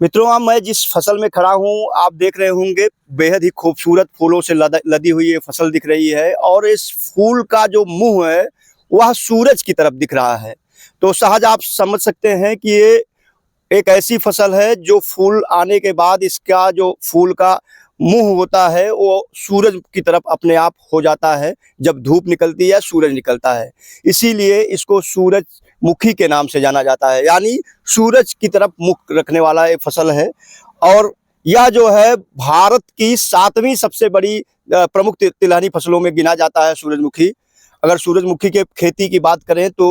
मित्रों, अब मैं जिस फसल में खड़ा हूँ आप देख रहे होंगे, बेहद ही खूबसूरत फूलों से लदी हुई ये फसल दिख रही है और इस फूल का जो मुंह है वह सूरज की तरफ दिख रहा है। तो सहज आप समझ सकते हैं कि ये एक ऐसी फसल है जो फूल आने के बाद इसका जो फूल का मुंह होता है वो सूरज की तरफ अपने आप हो जाता है जब धूप निकलती है, सूरज निकलता है। इसीलिए इसको सूरजमुखी के नाम से जाना जाता है, यानी सूरज की तरफ मुख रखने वाला ये फसल है। और यह जो है भारत की 7वीं सबसे बड़ी प्रमुख तिलहनी फसलों में गिना जाता है सूरजमुखी। अगर सूरजमुखी के खेती की बात करें तो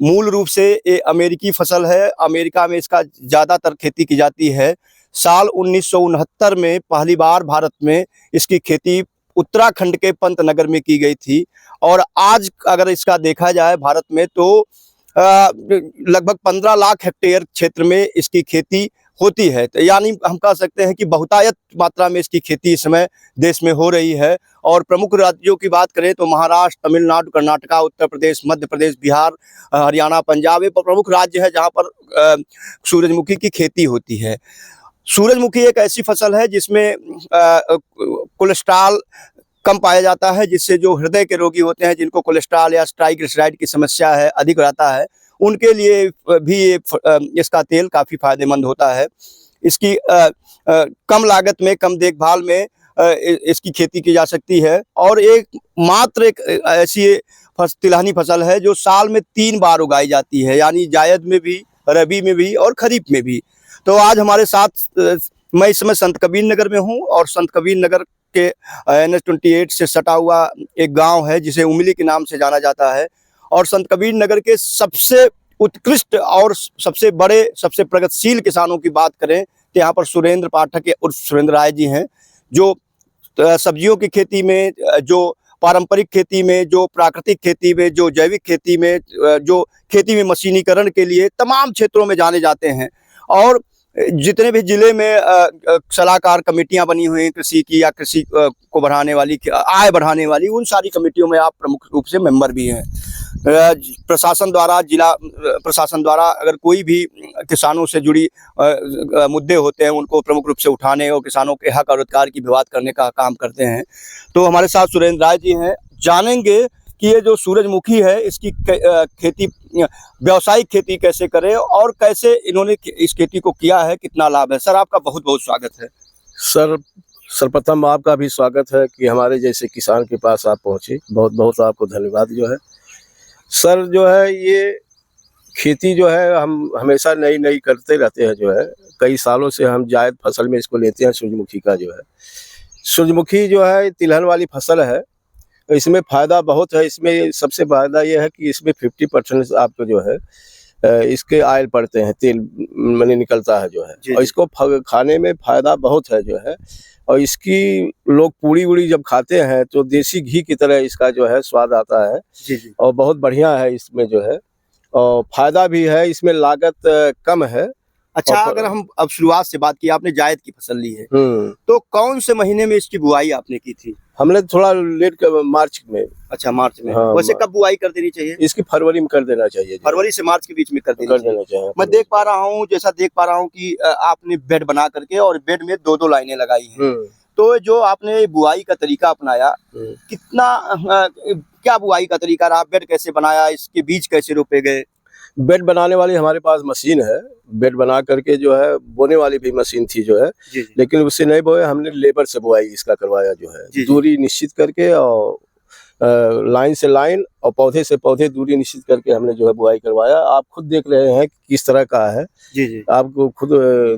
मूल रूप से ये अमेरिकी फसल है। अमेरिका में इसका ज़्यादातर खेती की जाती है। साल 1969 में पहली बार भारत में इसकी खेती उत्तराखंड के पंतनगर में की गई थी और आज अगर इसका देखा जाए भारत में तो लगभग 15 लाख हेक्टेयर क्षेत्र में इसकी खेती होती है। तो यानी हम कह सकते हैं कि बहुतायत मात्रा में इसकी खेती इस समय देश में हो रही है। और प्रमुख राज्यों की बात करें तो महाराष्ट्र, तमिलनाडु, कर्नाटका, उत्तर प्रदेश, मध्य प्रदेश, बिहार, हरियाणा, पंजाब ये प्रमुख राज्य है जहां पर सूरजमुखी की खेती होती है। सूरजमुखी एक ऐसी फसल है जिसमें कोलेस्ट्रॉल कम पाया जाता है, जिससे जो हृदय के रोगी होते हैं जिनको कोलेस्ट्रॉल या ट्राइग्लिसराइड की समस्या है, अधिक रहता है, उनके लिए भी इसका तेल काफ़ी फायदेमंद होता है। इसकी कम लागत में, कम देखभाल में इसकी खेती की जा सकती है और एक ऐसी तिलहनी फसल है जो साल में 3 बार उगाई जाती है, यानी जायद में भी, रबी में भी और खरीफ में भी। तो आज हमारे साथ मैं इस समय संत कबीर नगर में हूँ और संत कबीर नगर के NH-28 से सटा हुआ एक गांव है जिसे उमिली के नाम से जाना जाता है। और संत कबीर नगर के सबसे उत्कृष्ट और सबसे बड़े, सबसे प्रगतिशील किसानों की बात करें तो यहाँ पर सुरेंद्र पाठक उर्फ सुरेंद्र राय जी हैं, जो सब्जियों की खेती में, जो पारंपरिक खेती में, जो प्राकृतिक खेती में, जो जैविक खेती में, जो खेती में मशीनीकरण के लिए तमाम क्षेत्रों में जाने जाते हैं। और जितने भी जिले में सलाहकार कमेटियां बनी हुई हैं कृषि की या कृषि को बढ़ाने वाली, आय बढ़ाने वाली, उन सारी कमेटियों में आप प्रमुख रूप से मेंबर भी हैं। प्रशासन द्वारा, जिला प्रशासन द्वारा अगर कोई भी किसानों से जुड़ी मुद्दे होते हैं उनको प्रमुख रूप से उठाने और किसानों के हक और अधिकार की विवाद करने का काम करते हैं। तो हमारे साथ सुरेंद्र राय जी हैं, जानेंगे कि ये जो सूरजमुखी है इसकी खेती, व्यावसायिक खेती कैसे करें और कैसे इन्होंने इस खेती को किया है, कितना लाभ है। सर, आपका बहुत बहुत स्वागत है। सर, सर्वप्रथम आपका भी स्वागत है कि हमारे जैसे किसान के पास आप पहुँचे। बहुत बहुत आपको धन्यवाद जो है। सर, जो है ये खेती जो है हम हमेशा नई नई करते रहते हैं। जो है कई सालों से हम जायद फसल में इसको लेते हैं। सूरजमुखी का जो है, सूरजमुखी जो है तिलहन वाली फसल है। इसमें फ़ायदा बहुत है। इसमें सबसे फ़ायदा ये है कि इसमें 50% आपको जो है इसके ऑयल पड़ते हैं, तेल मनी निकलता है जो है। और इसको खाने में फ़ायदा बहुत है जो है। और इसकी लोग पूड़ी वूड़ी जब खाते हैं तो देसी घी की तरह इसका जो है स्वाद आता है। जी। और बहुत बढ़िया है इसमें जो है, और फ़ायदा भी है। इसमें लागत कम है। अच्छा, अगर हम अब शुरुआत से बात की, आपने जायद की फसल ली है तो कौन से महीने में इसकी बुआई आपने की थी? हमने थोड़ा लेट, मार्च में। अच्छा, मार्च में। हाँ, वैसे कब बुआई कर देनी चाहिए? इसकी फरवरी में कर देना चाहिए। फरवरी से मार्च के बीच में कर देना चाहिए। मैं देख पा रहा हूँ, जैसा देख पा रहा हूँ कि आपने बेड बना करके और बेड में 2-2 लाइनें लगाई हैं। तो जो आपने बुआई का तरीका अपनाया, कितना क्या बुआई का तरीका रहा? बेड कैसे बनाया, इसके बीज कैसे रोपे गए? बेड बनाने वाली हमारे पास मशीन है। बेड बना करके जो है बोने वाली भी मशीन थी जो है, लेकिन उससे नहीं बोए, हमने लेबर से बुआई इसका करवाया जो है। दूरी निश्चित करके और लाइन से लाइन और पौधे से पौधे दूरी निश्चित करके हमने जो है बुआई करवाया। आप खुद देख रहे हैं कि किस तरह का है। आपको खुद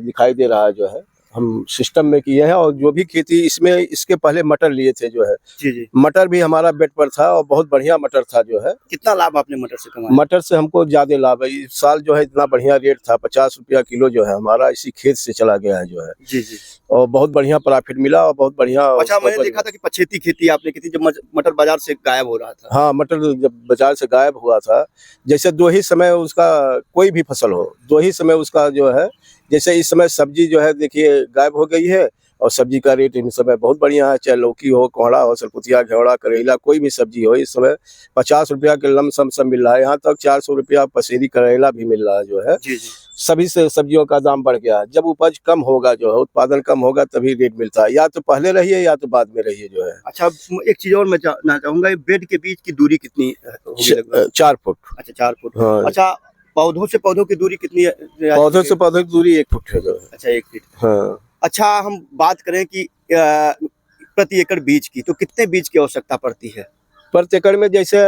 दिखाई दे रहा है जो है। हम सिस्टम में किए हैं। और जो भी खेती इसमें, इसके पहले मटर लिए थे जो है। मटर भी हमारा बेड पर था और बहुत बढ़िया मटर था जो है। कितना लाभ आपने मटर से कमाया? मटर से हमको ज्यादा लाभ है। इस साल जो है इतना बढ़िया रेट था, 50 रुपया किलो जो है हमारा इसी खेत से चला गया है जो है। और बहुत बढ़िया प्रॉफिट मिला और बहुत बढ़िया। अच्छा, मैंने देखा था कि पछेती खेती आपने की थी जब मटर बाजार से गायब हो रहा था। हाँ, मटर जब बाजार से गायब हुआ था, जैसे 2 ही समय उसका, कोई भी फसल हो 2 ही समय उसका जो है, जैसे इस समय सब्जी जो है देखिए गायब हो गई है और सब्जी का रेट इन समय बहुत बढ़िया है, चाहे लौकी हो, कोहड़ा हो, सरपुतिया, घेवड़ा, करेला, कोई भी सब्जी हो, इस समय 50 रुपया के लमसम सब मिल रहा है। यहाँ तक 400 रुपया पसेरी करेला भी मिल रहा है जो है। जी जी। सभी से सब्जियों का दाम बढ़ गया है। जब उपज कम होगा जो है, उत्पादन कम होगा, तभी रेट मिलता है, या तो पहले रहिए या तो बाद में रहिए जो है। अच्छा, एक चीज और मैं जानना चाहूंगा, बेड के बीच की दूरी कितनी होगी लगभग? 4 फुट। अच्छा, 4 फुट। हाँ। अच्छा, पौधों से पौधों की दूरी कितनी है? पौधों से पौधों की दूरी 1 फुट है जो है। अच्छा, 1 फीट। हाँ। अच्छा, हम बात करें कि प्रति एकड़ बीज की, तो कितने बीज की आवश्यकता पड़ती है? प्रति एकड़ में जैसे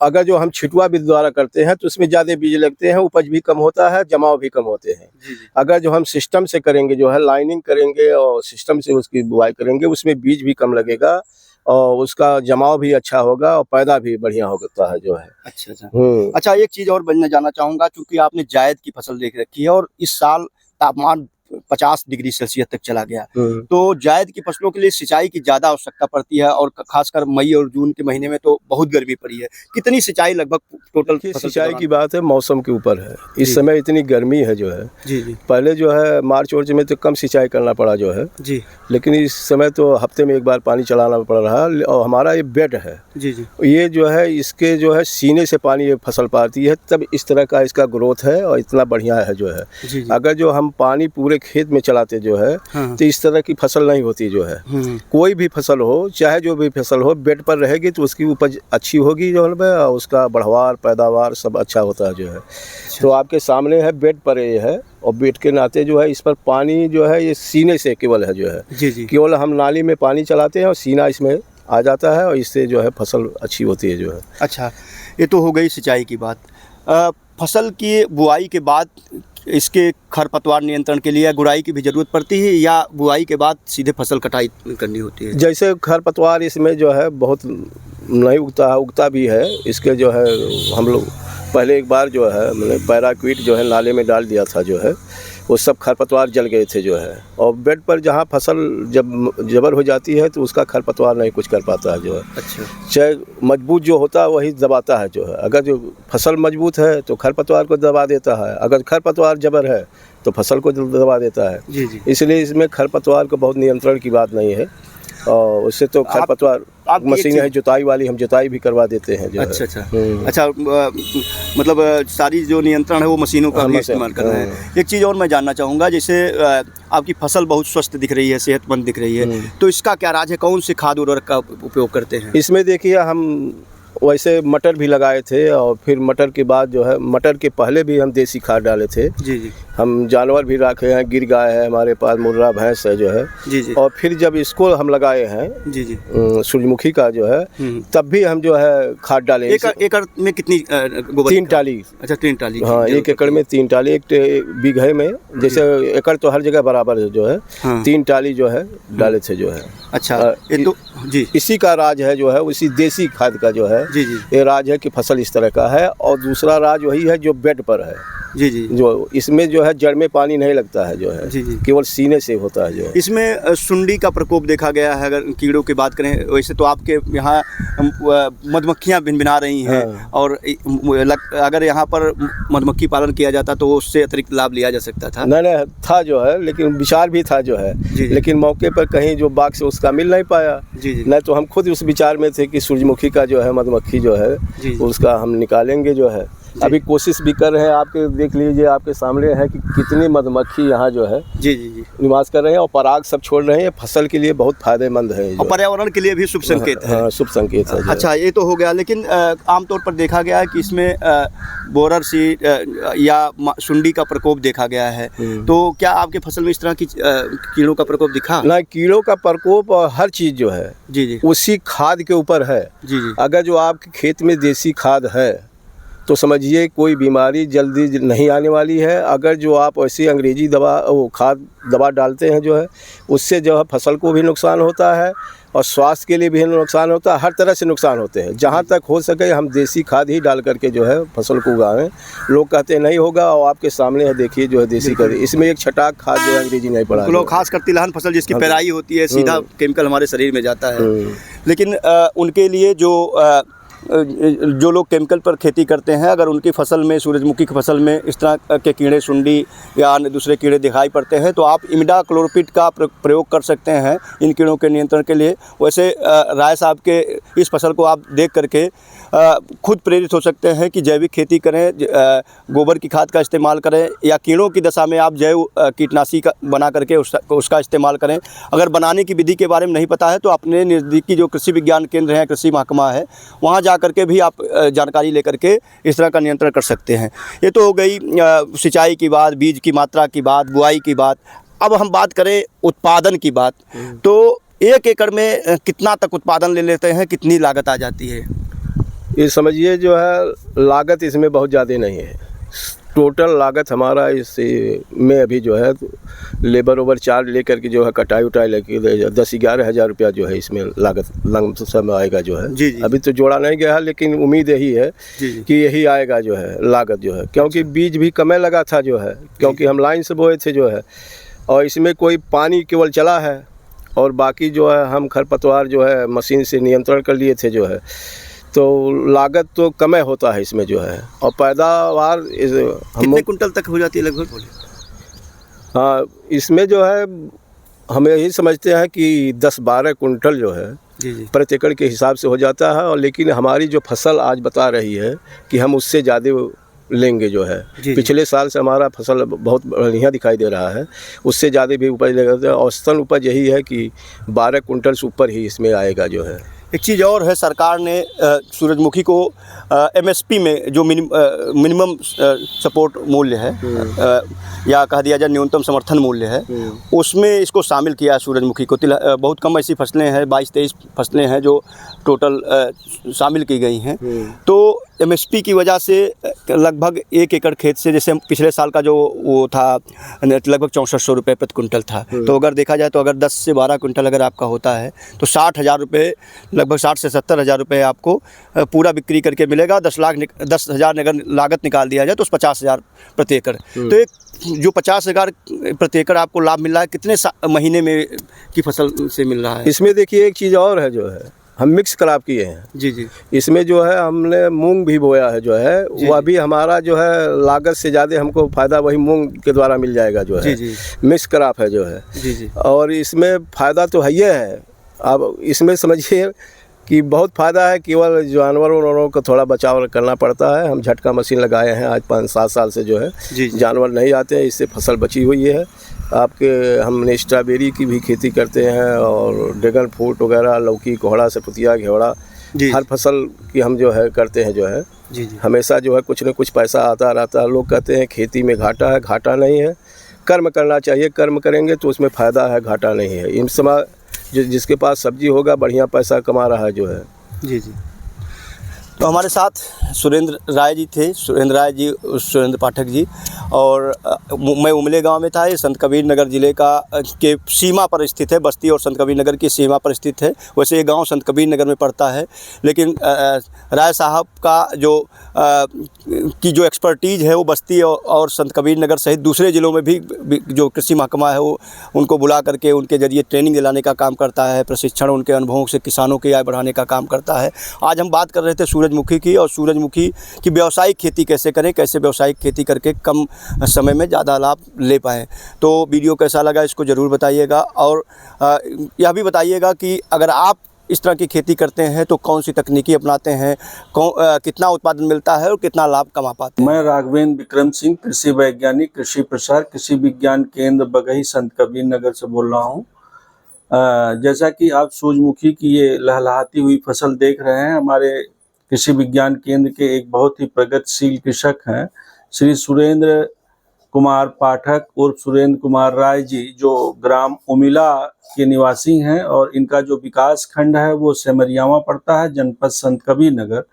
अगर जो हम छिटुआ बीज द्वारा करते हैं तो उसमें ज़्यादा बीज लगते हैं, उपज भी कम होता है, जमाव भी कम होते हैं। जी जी। अगर जो हम सिस्टम से करेंगे जो है, लाइनिंग करेंगे और सिस्टम से उसकी बुआई करेंगे, उसमें बीज भी कम लगेगा और उसका जमाव भी अच्छा होगा और पैदा भी बढ़िया होता है जो है। अच्छा अच्छा। हम्म। अच्छा, एक चीज और मैं जानना चाहूंगा, क्योंकि आपने जायद की फसल देख रखी है और इस साल तापमान 50 डिग्री सेल्सियस तक चला गया, तो जायद की फसलों के लिए सिंचाई की ज्यादा आवश्यकता पड़ती है और खासकर मई और जून के महीने में तो बहुत गर्मी पड़ी है। कितनी सिंचाई लगभग टोटल? सिंचाई की बात है, मौसम के ऊपर है। इस समय इतनी गर्मी है जो है। जी जी। पहले जो है मार्च वर्च में तो कम सिंचाई करना पड़ा जो है जी, लेकिन इस समय तो हफ्ते में 1 बार पानी चलाना पड़ रहा है। और हमारा ये बेड है जी जी, ये जो है, इसके जो है सीने से पानी ये फसल पाती है, तब इस तरह का इसका ग्रोथ है और इतना बढ़िया है जो है। जी जी। अगर जो हम पानी पूरे खेत में चलाते जो है हाँ। तो इस तरह की फसल नहीं होती जो है। कोई भी फसल हो, चाहे जो भी फसल हो, बेड पर रहेगी तो उसकी उपज अच्छी होगी जो है, और उसका बढ़वार पैदावार सब अच्छा होता है जो है। तो आपके सामने है, बेड पर ये है और बेड के नाते जो है इस पर पानी जो है ये सीने से केवल है जो है। जी जी। केवल हम नाली में पानी चलाते हैं और सीना इसमें आ जाता है और इससे जो है फसल अच्छी होती है जो है। अच्छा, ये तो हो गई सिंचाई की बात। फसल की बुआई के बाद इसके खरपतवार नियंत्रण के लिए गुड़ाई की भी जरूरत पड़ती है, या बुआई के बाद सीधे फसल कटाई करनी होती है? जैसे खरपतवार इसमें जो है बहुत नहीं उगता भी है। इसके जो है हम लोग पहले एक बार जो है मैंने पैराक्विट जो है नाले में डाल दिया था जो है, वो सब खरपतवार जल गए थे जो है। और बेड पर जहाँ फसल जब जबर हो जाती है तो उसका खरपतवार नहीं कुछ कर पाता है जो है। अच्छा। चाहे मजबूत जो होता है वही दबाता है जो है। अगर जो फसल मजबूत है तो खरपतवार को दबा देता है, अगर खरपतवार जबर है तो फसल को दबा देता है। जी जी। इसलिए इसमें खरपतवार को बहुत नियंत्रण की बात नहीं है। और उससे तो खरपतवार मशीन है जुताई वाली, हम जुताई भी करवा देते हैं जो अच्छा अच्छा। अच्छा, मतलब सारी जो नियंत्रण है वो मशीनों का भी इस्तेमाल कर रहे हैं। एक चीज़ और मैं जानना चाहूँगा, जैसे आपकी फसल बहुत स्वस्थ दिख रही है, सेहतमंद दिख रही है, तो इसका क्या राज है? कौन से खाद उर्वरक का उपयोग करते हैं? इसमें देखिए, हम वैसे मटर भी लगाए थे और फिर मटर के बाद जो है, मटर के पहले भी हम देसी खाद डाले थे। जी जी। हम जानवर भी रखे हैं, गिर गाय है हमारे पास, मुर्रा भैंस है जो है। जी जी। और फिर जब इसको हम लगाए हैं जी जी सूरजमुखी का जो है, तब भी हम जो है खाद डाले। एकड़ में कितनी गोबर? 3 टाली। अच्छा, 3 टाली। हाँ, 1 एकड़ में 3 टाली। एक बीघे में जैसे एकड़ तो हर जगह बराबर है जो है, 3 टाली जो है डाले थे जो है। अच्छा, ये तो जी इसी का राज है जो है, उसी देसी खाद का जो है जी जी ये राज है कि फसल इस तरह का है। और दूसरा राज वही है जो बेड पर है जी जी, जो इसमें जो है जड़ में पानी नहीं लगता है जो है जी जी, केवल सीने से होता है जो है। इसमें सुंडी का प्रकोप देखा गया है। अगर कीड़ों की बात करें, वैसे तो आपके यहाँ मधुमक्खियाँ भिनभिना रही हैं। हाँ। और अगर यहाँ पर मधुमक्खी पालन किया जाता तो उससे अतिरिक्त लाभ लिया जा सकता था। नहीं था जो है, लेकिन विचार भी था जो है जी, लेकिन मौके पर कहीं जो बाग से उसका मिल नहीं पाया जी जी। नहीं तो हम खुद उस विचार में थे कि सूरजमुखी का जो है मधुमक्खी जो है जी, उसका हम निकालेंगे जो है। अभी कोशिश भी कर रहे हैं। आपके देख लीजिए, आपके सामने है कि कितनी मधुमक्खी यहाँ जो है जी जी जी निवास कर रहे हैं और पराग सब छोड़ रहे हैं। फसल के लिए बहुत फायदेमंद है और पर्यावरण के लिए भी शुभ संकेत है। हाँ, शुभ संकेत है। अच्छा, ये तो हो गया, लेकिन आमतौर पर देखा गया है कि इसमें बोरर सीड या सुंडी का प्रकोप देखा गया है। तो क्या आपके फसल में इस तरह की कीड़ों का प्रकोप दिखा? नहीं, कीड़ों का प्रकोप हर चीज़ जो है जी जी उसी खाद के ऊपर है जी जी। अगर जो आपके खेत में देसी खाद है तो समझिए कोई बीमारी जल्दी नहीं आने वाली है। अगर जो आप ऐसी अंग्रेजी दवा वो खाद दवा डालते हैं जो है, उससे जो है फसल को भी नुकसान होता है और स्वास्थ्य के लिए भी नुकसान होता है, हर तरह से नुकसान होते हैं। जहाँ तक हो सके हम देसी खाद ही डाल करके जो है फसल को उगाएं। लोग कहते हैं नहीं होगा, और आपके सामने है देखिए जो है देसी खाद, इसमें एक छटाक खाद जो है अंग्रेजी नहीं पड़ा। लोग खास कर तिलहन फसल जिसकी पेराई होती है, सीधा केमिकल हमारे शरीर में जाता है। लेकिन उनके लिए जो जो लोग केमिकल पर खेती करते हैं, अगर उनकी फसल में, सूरजमुखी की फसल में इस तरह के कीड़े, सुंडी या अन्य दूसरे कीड़े दिखाई पड़ते हैं तो आप इमिडाक्लोप्रिड का प्रयोग कर सकते हैं इन कीड़ों के नियंत्रण के लिए। वैसे राय साहब के इस फसल को आप देख करके खुद प्रेरित हो सकते हैं कि जैविक खेती करें, गोबर की खाद का इस्तेमाल करें, या कीड़ों की दशा में आप जैव कीटनाशी का बना करके उसका इस्तेमाल करें। अगर बनाने की विधि के बारे में नहीं पता है तो अपने नज़दीकी जो कृषि विज्ञान केंद्र है, कृषि महकमा है, वहाँ जा करके भी आप जानकारी लेकर के इस तरह का नियंत्रण कर सकते हैं। ये तो हो गई सिंचाई की बात, बीज की मात्रा की बात, बुआई की बात। अब हम बात करें उत्पादन की बात, तो 1 एकड़ में कितना तक उत्पादन ले लेते हैं, कितनी लागत आ जाती है? ये समझिए जो है लागत इसमें बहुत ज़्यादा नहीं है। टोटल लागत हमारा इस में अभी जो है लेबर ओवर चार्ज लेकर के जो है कटाई उटाई लेके 10-11 हज़ार रुपया जो है इसमें लागत लमसम आएगा जो है। जी जी। अभी तो जोड़ा नहीं गया है, लेकिन उम्मीद यही है कि यही आएगा जो है लागत जो है, क्योंकि बीज भी कम लगा था जो है, क्योंकि हम लाइन से बोए थे जो है, और इसमें कोई पानी केवल चला है और बाकी जो है हम खरपतवार जो है मशीन से नियंत्रण कर लिए थे जो है, तो लागत तो कम होता है इसमें जो है। और पैदावार कितने कुंटल तक हो जाती है लगभग? हाँ, इसमें जो है हम यही समझते हैं कि 10-12 कुंटल जो है जी जी प्रति एकड़ के हिसाब से हो जाता है। और लेकिन हमारी जो फसल आज बता रही है कि हम उससे ज़्यादा लेंगे जो है। पिछले साल से हमारा फसल बहुत बढ़िया दिखाई दे रहा है, उससे ज़्यादा भी उपज लेगा। औसतन उपज यही है कि 12 कुंटल से ऊपर ही इसमें आएगा जो है। एक चीज़ और है, सरकार ने सूरजमुखी को MSP में जो मिनिमम सपोर्ट मूल्य है या कह दिया जाए न्यूनतम समर्थन मूल्य है, उसमें इसको शामिल किया है सूरजमुखी को। बहुत कम ऐसी फसलें हैं, 22-23 फसलें हैं जो टोटल शामिल की गई हैं। तो MSP की वजह से लगभग 1 एकड़ खेत से, जैसे पिछले साल का जो वो था लगभग 6400 रुपये प्रति कुंटल था, तो अगर देखा जाए तो अगर 10 से 12 कुंटल अगर आपका होता है तो 60,000 रुपये, लगभग 60 से 70,000 रुपये आपको पूरा बिक्री करके मिलेगा। 10,000 अगर लागत निकाल दिया जाए तो 50,000 प्रति एकड़। तो एक जो 50,000 प्रति एकड़ आपको लाभ मिल रहा है, कितने महीने में की फसल से मिल रहा है? इसमें देखिए एक चीज़ और है जो है, हम मिक्स क्रॉप किए हैं। जी जी। इसमें जो है हमने मूंग भी बोया है जो है, वह भी हमारा जो है लागत से ज़्यादा हमको फ़ायदा वही मूंग के द्वारा मिल जाएगा जो है। जी जी। मिक्स क्रॉप है जो है। जी जी। और इसमें फ़ायदा तो है ही है। अब इसमें समझिए कि बहुत फ़ायदा है, केवल जानवरों को थोड़ा बचाव करना पड़ता है। हम झटका मशीन लगाए हैं आज 5-7 साल से जो है। जी। जानवर नहीं आते हैं, इससे फसल बची हुई है। आपके हमने स्ट्रॉबेरी की भी खेती करते हैं और ड्रैगन फ्रूट वगैरह, लौकी, कोहड़ा, सपुतिया, घेवड़ा, हर फसल की हम जो है करते हैं जो है। जी जी। हमेशा जो है कुछ न कुछ पैसा आता रहता है। लोग कहते हैं खेती में घाटा है, घाटा नहीं है। कर्म करना चाहिए, कर्म करेंगे तो उसमें फ़ायदा है, घाटा नहीं है। इन समय जिसके पास सब्जी होगा बढ़िया पैसा कमा रहा है जो है। जी जी। तो हमारे साथ सुरेंद्र राय जी थे, सुरेंद्र राय जी, सुरेंद्र पाठक जी, और मैं उमले गांव में था। ये संत कबीर नगर ज़िले के सीमा पर स्थित है, बस्ती और संत कबीर नगर की सीमा पर स्थित है। वैसे ये गांव संत कबीर नगर में पड़ता है, लेकिन राय साहब का जो एक्सपर्टीज़ है वो बस्ती और संत कबीर नगर सहित दूसरे ज़िलों में भी जो कृषि महकमा है वो उनको बुला करके उनके ज़रिए ट्रेनिंग दिलाने का काम करता है, प्रशिक्षण, उनके अनुभवों से किसानों की आय बढ़ाने का काम करता है। आज हम बात कर रहे थे सूरजमुखी की, और सूरजमुखी की व्यावसायिक खेती कैसे करें, कैसे व्यावसायिक खेती करके कम समय में ज़्यादा लाभ ले पाएँ। तो वीडियो कैसा लगा इसको ज़रूर बताइएगा, और यह भी बताइएगा कि अगर आप इस तरह की खेती करते हैं तो कौन सी तकनीकी अपनाते हैं, कितना उत्पादन मिलता है और कितना लाभ कमा पाते हैं। मैं राघवेंद्र विक्रम सिंह, कृषि वैज्ञानिक, कृषि प्रसार, कृषि विज्ञान केंद्र बगही, संत कबीर नगर से बोल रहा हूँ। जैसा कि आप सूरजमुखी की ये लहलहाती हुई फसल देख रहे हैं, हमारे कृषि विज्ञान केंद्र के एक बहुत ही प्रगतिशील कृषक हैं श्री सुरेंद्र कुमार पाठक उर्फ सुरेंद्र कुमार राय जी, जो ग्राम उमिला के निवासी हैं, और इनका जो विकास खंड है वो सेमरियावा पड़ता है, जनपद संत कबीर नगर।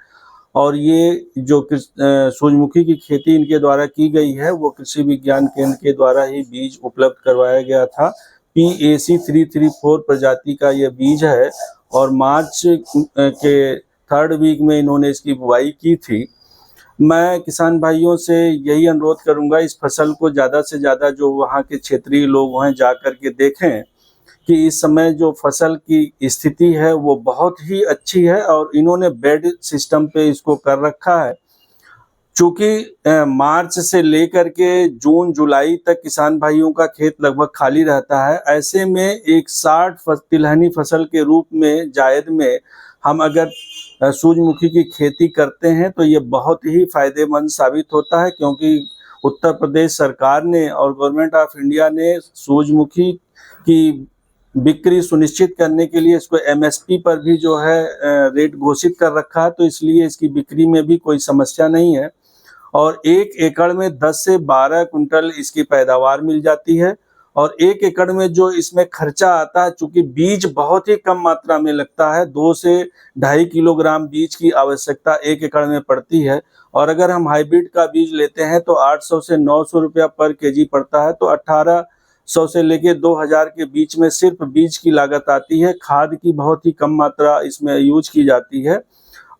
और ये जो सूरजमुखी की खेती इनके द्वारा की गई है वो कृषि विज्ञान केंद्र के द्वारा ही बीज उपलब्ध करवाया गया था। PAC 334 प्रजाति का यह बीज है, और मार्च के 3rd वीक में इन्होंने इसकी बुआई की थी। मैं किसान भाइयों से यही अनुरोध करूंगा, इस फसल को ज़्यादा से ज़्यादा जो वहाँ के क्षेत्रीय लोग हैं जा कर के देखें, कि इस समय जो फसल की स्थिति है वो बहुत ही अच्छी है और इन्होंने बेड सिस्टम पे इसको कर रखा है। चूंकि मार्च से लेकर के जून जुलाई तक किसान भाइयों का खेत लगभग खाली रहता है, ऐसे में एक 60 तिलहनी फसल के रूप में जायद में हम अगर सूरजमुखी की खेती करते हैं तो ये बहुत ही फायदेमंद साबित होता है, क्योंकि उत्तर प्रदेश सरकार ने और गवर्नमेंट ऑफ इंडिया ने सूरजमुखी की बिक्री सुनिश्चित करने के लिए इसको एमएसपी पर भी जो है रेट घोषित कर रखा है, तो इसलिए इसकी बिक्री में भी कोई समस्या नहीं है और 1 एकड़ में 10 से 12 कुंटल इसकी पैदावार मिल जाती है। और 1 एकड़ में जो इसमें खर्चा आता है, चूंकि बीज बहुत ही कम मात्रा में लगता है, 2 से 2.5 किलोग्राम बीज की आवश्यकता 1 एकड़ में पड़ती है और अगर हम हाइब्रिड का बीज लेते हैं तो 800 से 900 रुपया पर केजी पड़ता है, तो 1800 से लेके 2000 के बीच में सिर्फ बीज की लागत आती है। खाद की बहुत ही कम मात्रा इसमें यूज की जाती है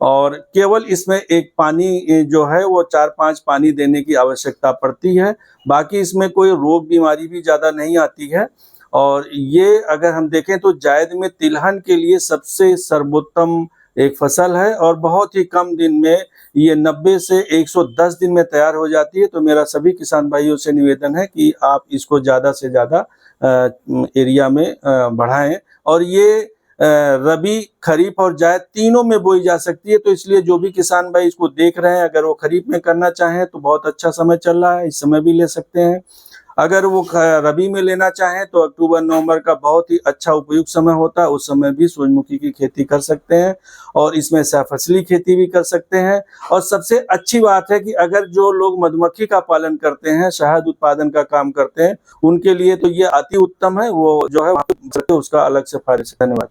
और केवल इसमें एक पानी जो है वो 4-5 पानी देने की आवश्यकता पड़ती है, बाकी इसमें कोई रोग बीमारी भी ज़्यादा नहीं आती है। और ये अगर हम देखें तो जायद में तिलहन के लिए सबसे सर्वोत्तम एक फसल है और बहुत ही कम दिन में ये 90 से 110 दिन में तैयार हो जाती है। तो मेरा सभी किसान भाइयों से निवेदन है कि आप इसको ज़्यादा से ज़्यादा एरिया में बढ़ाएं और ये रबी, खरीफ और जायद तीनों में बोई जा सकती है। तो इसलिए जो भी किसान भाई इसको देख रहे हैं, अगर वो खरीफ में करना चाहें तो बहुत अच्छा समय चल रहा है, इस समय भी ले सकते हैं। अगर वो रबी में लेना चाहें तो अक्टूबर नवंबर का बहुत ही अच्छा उपयुक्त समय होता है, उस समय भी सूरजमुखी की खेती कर सकते हैं और इसमें सहफसली खेती भी कर सकते हैं। और सबसे अच्छी बात है कि अगर जो लोग मधुमक्खी का पालन करते हैं, शहद उत्पादन का काम करते हैं, उनके लिए तो ये अति उत्तम है। वो जो है उसका अलग से फायदा। धन्यवाद।